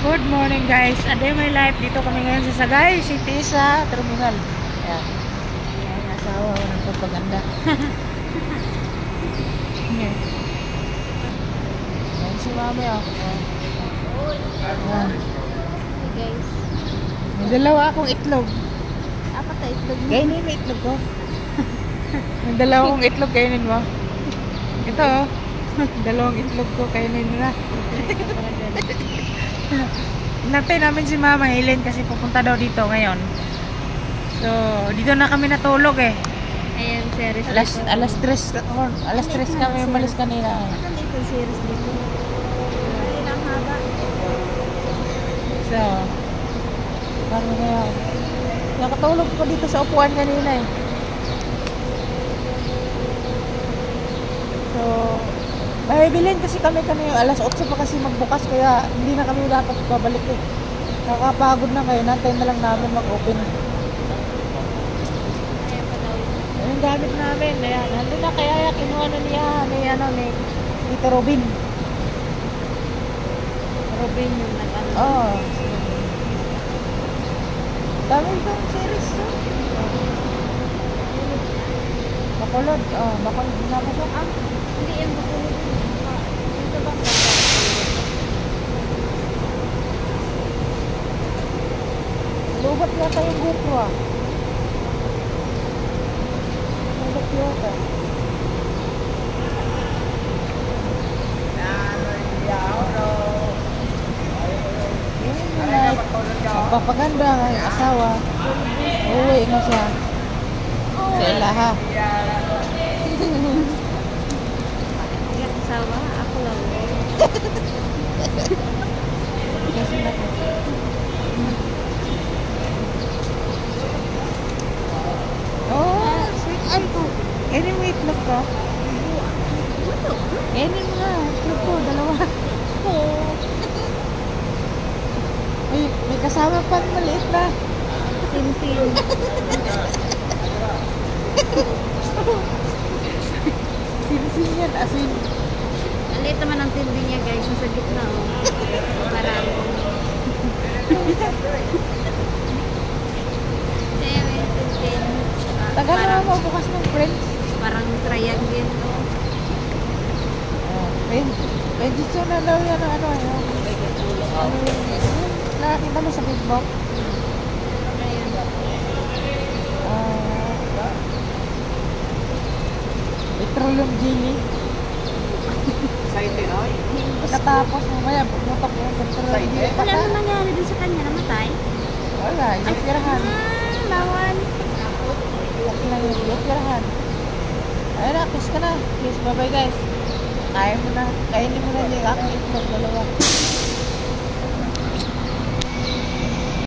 Good morning guys, a day my life. Dito kami ngayon sa Sagay City sa terminal. Ayan. Ayan, asawa ko ng propaganda. Ayan. Ayan si mami oh. Ayan. Hey guys. May dalawa akong itlog. Apat na itlog mo. Kainin mo itlog ko. May dalawa akong itlog, kainin mo. Ito oh. Dalawang itlog ko, kainin mo na. Nantay namin si Mama Helen kasi pupunta daw dito ngayon. So, dito na kami natulog eh. Ayan, series Alas 3 kami umalis kanina. Ano dito series dito? Ay, ang haba. So, parang kaya nakatulog ko dito sa upuan kanina eh. So, mahibilin kasi kami kanina alas 8 pa kasi magbukas kaya hindi na kami dapat babalik eh. Nakakapagod na kayo, nantay na lang namin mag-open. Ayan pa daw. Yung gamit namin, ayan, nandun na kaya kinuha na niya ni Tito Robin. Robin yung nag-ano. Oo. Dami itong series to. Bacolod, Bacolod na ba siya? Hindi yung bakulod. Dito bang Lubat yata yung GoPro ah. Lubat yata. Papaganda ang asawa. Uwi na siya. Sa ilaha. Hindi asawa. Ako lang. Kasi na po. Oh, sweet. Ay ko. Kainin mo itlog ko. Kainin mo nga. Itlog ko, dalawa. May kasama pa maliit na. Tintin. Sinsin yan, asin. Alit naman ang tintin niya guys. Nasa gitna oh. Para akong tintin. Tagal na mo bukas ng friends. Parang triangle to. Medyo na daw yan ano. Nakakita mo sa Facebook? Ayan. Petroleum jelly. Pagkatapos mamaya pumutok yung petroleum jelly. Wala nang nangyari dun sa kanya, namatay? Wala, yukirahan. Bawal. Laki lang yung yukirahan. Ayun na, kiss ka na. Kiss, bye bye guys. Kainin mo na yung aking itlog, dalawa.